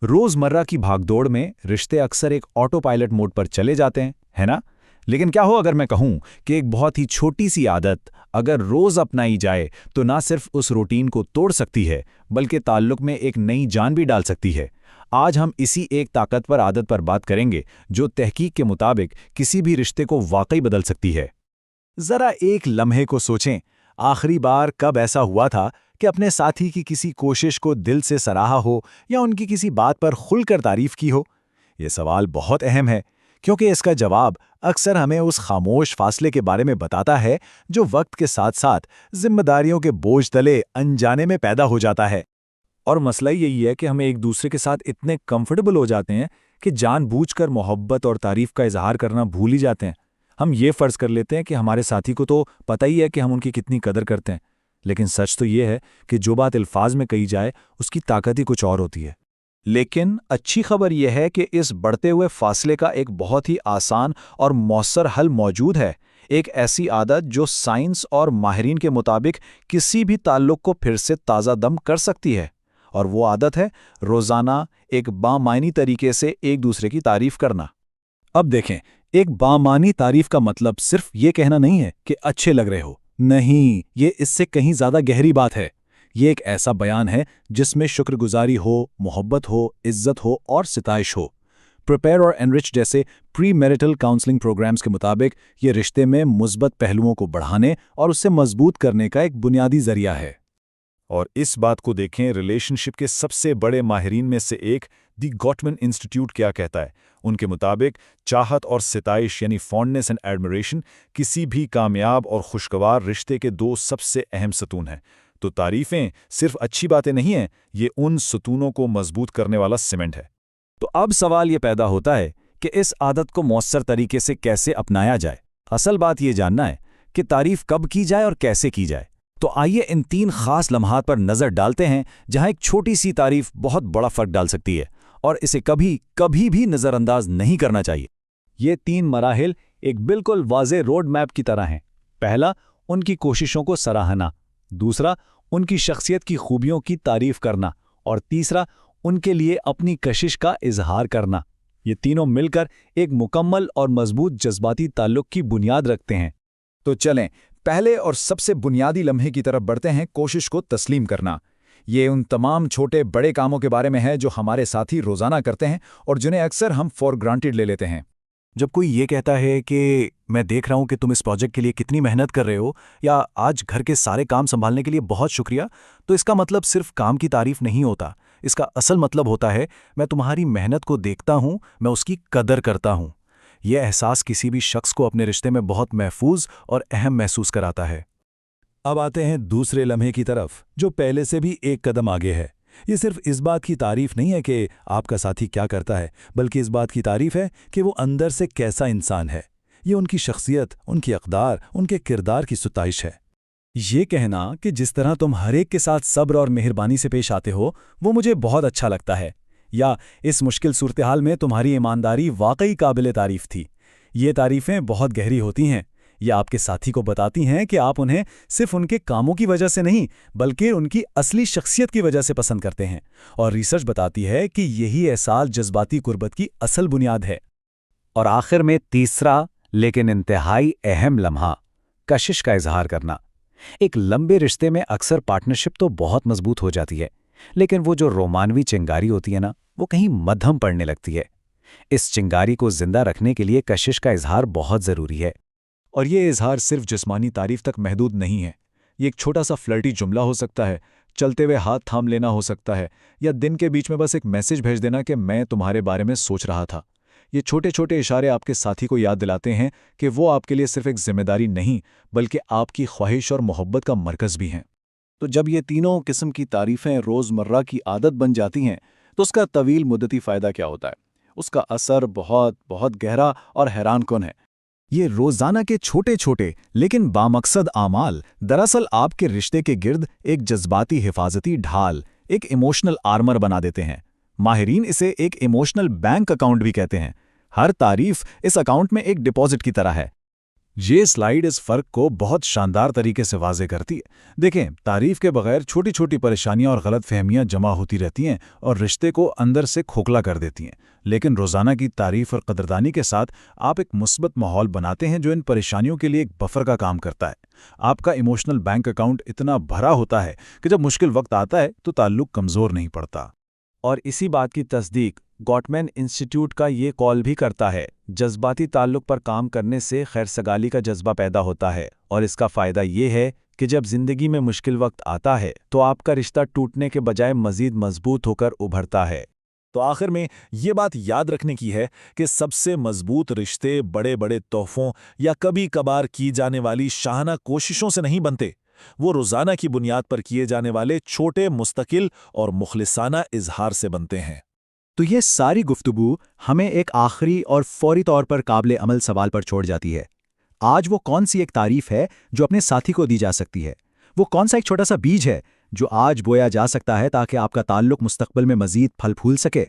रोजमर्रा की भागदौड़ में रिश्ते अक्सर एक ऑटो पायलट मोड पर चले जाते हैं, है ना? लेकिन क्या हो अगर मैं कहूं कि एक बहुत ही छोटी सी आदत अगर रोज अपनाई जाए तो ना सिर्फ उस रूटीन को तोड़ सकती है, बल्कि ताल्लुक में एक नई जान भी डाल सकती है। आज हम इसी एक ताकतवर आदत पर बात करेंगे जो तहकीक के मुताबिक किसी भी रिश्ते को वाकई बदल सकती है। जरा एक लम्हे को सोचें, आखिरी बार कब ऐसा हुआ था कि अपने साथी की किसी कोशिश को दिल से सराहा हो या उनकी किसी बात पर खुलकर तारीफ की हो? ये सवाल बहुत अहम है, क्योंकि इसका जवाब अक्सर हमें उस खामोश फासले के बारे में बताता है जो वक्त के साथ साथ जिम्मेदारियों के बोझ तले अनजाने में पैदा हो जाता है। और मसला यही है कि हमें एक दूसरे के साथ इतने कंफर्टेबल हो जाते हैं कि जानबूझकर मोहब्बत और तारीफ का इजहार करना भूल ही जाते हैं। हम ये फ़र्ज़ कर लेते हैं कि हमारे साथी को तो पता ही है कि हम उनकी कितनी कदर करते हैं, लेकिन सच तो ये है कि जो बात अल्फाज में कही जाए उसकी ताकत ही कुछ और होती है। लेकिन अच्छी खबर यह है कि इस बढ़ते हुए फासले का एक बहुत ही आसान और मौसर हल मौजूद है। एक ऐसी आदत जो साइंस और माहिरीन के मुताबिक किसी भी ताल्लुक को फिर से ताज़ा दम कर सकती है, और वो आदत है रोज़ाना एक बामायनी तरीके से एक दूसरे की तारीफ करना। अब देखें, एक बामानी तारीफ का मतलब सिर्फ ये कहना नहीं है कि अच्छे लग रहे हो। नहीं, ये इससे कहीं ज्यादा गहरी बात है। ये एक ऐसा बयान है जिसमें शुक्रगुजारी हो, मोहब्बत हो, इज्जत हो और सिताइश हो। प्रिपेयर और एनरिच जैसे प्री मैरिटल काउंसलिंग प्रोग्राम्स के मुताबिक ये रिश्ते में मुस्बत पहलुओं को बढ़ाने और उससे मजबूत करने का एक बुनियादी जरिया है। और इस बात को देखें, रिलेशनशिप के सबसे बड़े माहिरीन में से एक दी गॉटमैन इंस्टीट्यूट क्या कहता है। उनके मुताबिक चाहत और सिताइश यानी फॉन्डनेस एंड एडमिरेशन किसी भी कामयाब और खुशगवार रिश्ते के दो सबसे अहम सतून हैं। तो तारीफें सिर्फ अच्छी बातें नहीं हैं, ये उन सतूनों को मजबूत करने वाला सीमेंट है। तो अब सवाल ये पैदा होता है कि इस आदत को मौसर तरीके से कैसे अपनाया जाए। असल बात ये जानना है कि तारीफ कब की जाए और कैसे की जाए। तो आइए इन तीन खास लम्हात पर नज़र डालते हैं जहां एक छोटी सी तारीफ बहुत बड़ा फर्क डाल सकती है, और इसे कभी कभी भी नज़रअंदाज नहीं करना चाहिए। ये तीन मराहिल एक बिल्कुल वाज़े रोड मैप की तरह हैं। पहला, उनकी कोशिशों को सराहना। दूसरा, उनकी शख्सियत की खूबियों की तारीफ करना। और तीसरा, उनके लिए अपनी कशिश का इजहार करना। ये तीनों मिलकर एक मुकम्मल और मजबूत जज्बाती ताल्लुक की बुनियाद रखते हैं। तो चलें, पहले और सबसे बुनियादी लम्हे की तरफ बढ़ते हैं, कोशिश को तस्लीम करना। ये उन तमाम छोटे बड़े कामों के बारे में है जो हमारे साथी रोज़ाना करते हैं और जिन्हें अक्सर हम फॉर ग्रांटेड ले लेते हैं। जब कोई ये कहता है कि मैं देख रहा हूं कि तुम इस प्रोजेक्ट के लिए कितनी मेहनत कर रहे हो, या आज घर के सारे काम संभालने के लिए बहुत शुक्रिया, तो इसका मतलब सिर्फ काम की तारीफ नहीं होता। इसका असल मतलब होता है, मैं तुम्हारी मेहनत को देखता हूं, मैं उसकी कदर करता हूं। यह एहसास किसी भी शख्स को अपने रिश्ते में बहुत महफूज और अहम महसूस कराता है। अब आते हैं दूसरे लम्हे की तरफ, जो पहले से भी एक कदम आगे है। ये सिर्फ इस बात की तारीफ नहीं है कि आपका साथी क्या करता है, बल्कि इस बात की तारीफ है कि वो अंदर से कैसा इंसान है। ये उनकी शख्सियत, उनकी अक़दार, उनके किरदार की सुताइश है। ये कहना कि जिस तरह तुम हर एक के साथ सब्र और मेहरबानी से पेश आते हो, वो मुझे बहुत अच्छा लगता है, या इस मुश्किल सूरत-ए-हाल में तुम्हारी ईमानदारी वाकई काबिल तारीफ थी। ये तारीफ़ें बहुत गहरी होती हैं। ये आपके साथी को बताती हैं कि आप उन्हें सिर्फ उनके कामों की वजह से नहीं, बल्कि उनकी असली शख्सियत की वजह से पसंद करते हैं। और रिसर्च बताती है कि यही एहसास जज्बाती कुर्बत की असल बुनियाद है। और आखिर में तीसरा लेकिन इंतहाई अहम लम्हा, कशिश का इजहार करना। एक लंबे रिश्ते में अक्सर पार्टनरशिप तो बहुत मजबूत हो जाती है, लेकिन वो जो रोमानवी चिंगारी होती है ना, वो कहीं मद्धम पड़ने लगती है। इस चिंगारी को जिंदा रखने के लिए कशिश का इजहार बहुत ज़रूरी है। और ये इजहार सिर्फ जिस्मानी तारीफ तक महदूद नहीं है। ये एक छोटा सा फ्लर्टी जुमला हो सकता है, चलते हुए हाथ थाम लेना हो सकता है, या दिन के बीच में बस एक मैसेज भेज देना कि मैं तुम्हारे बारे में सोच रहा था। ये छोटे छोटे इशारे आपके साथी को याद दिलाते हैं कि वो आपके लिए सिर्फ एक जिम्मेदारी नहीं, बल्कि आपकी ख्वाहिश और मोहब्बत का मरकज़ भी हैं। तो जब ये तीनों किस्म की तारीफ़ें रोज़मर्रा की आदत बन जाती हैं, तो उसका तवील मुद्दती फ़ायदा क्या होता है? उसका असर बहुत बहुत गहरा और हैरानकुन है। ये रोज़ाना के छोटे छोटे लेकिन बामकसद आमाल दरअसल आपके रिश्ते के गिर्द एक जज्बाती हिफाजती ढाल, एक इमोशनल आर्मर बना देते हैं। माहिरीन इसे एक इमोशनल बैंक अकाउंट भी कहते हैं। हर तारीफ इस अकाउंट में एक डिपॉजिट की तरह है। یہ سلائیڈ اس فرق کو بہت شاندار طریقے سے واضح کرتی ہے۔ دیکھیں، تعریف کے بغیر چھوٹی چھوٹی پریشانیاں اور غلط فہمیاں جمع ہوتی رہتی ہیں اور رشتے کو اندر سے کھوکھلا کر دیتی ہیں، لیکن روزانہ کی تعریف اور قدردانی کے ساتھ آپ ایک مثبت ماحول بناتے ہیں جو ان پریشانیوں کے لیے ایک بفر کا کام کرتا ہے۔ آپ کا ایموشنل بینک اکاؤنٹ اتنا بھرا ہوتا ہے کہ جب مشکل وقت آتا ہے تو تعلق کمزور نہیں پڑتا۔ اور اسی بات کی تصدیق گوٹمین انسٹیٹیوٹ کا یہ قول بھی کرتا ہے، جذباتی تعلق پر کام کرنے سے خیرسگالی کا جذبہ پیدا ہوتا ہے، اور اس کا فائدہ یہ ہے کہ جب زندگی میں مشکل وقت آتا ہے تو آپ کا رشتہ ٹوٹنے کے بجائے مزید مضبوط ہو کر ابھرتا ہے۔ تو آخر میں یہ بات یاد رکھنے کی ہے کہ سب سے مضبوط رشتے بڑے بڑے تحفوں یا کبھی کبھار کی جانے والی شاہانہ کوششوں سے نہیں بنتے، وہ روزانہ کی بنیاد پر کیے جانے والے چھوٹے مستقل اور مخلصانہ اظہار سے بنتے ہیں۔ تو یہ ساری گفتگو ہمیں ایک آخری اور فوری طور پر قابل عمل سوال پر چھوڑ جاتی ہے۔ آج وہ کون سی ایک تعریف ہے جو اپنے ساتھی کو دی جا سکتی ہے؟ وہ کون سا ایک چھوٹا سا بیج ہے جو آج بویا جا سکتا ہے تاکہ آپ کا تعلق مستقبل میں مزید پھل پھول سکے؟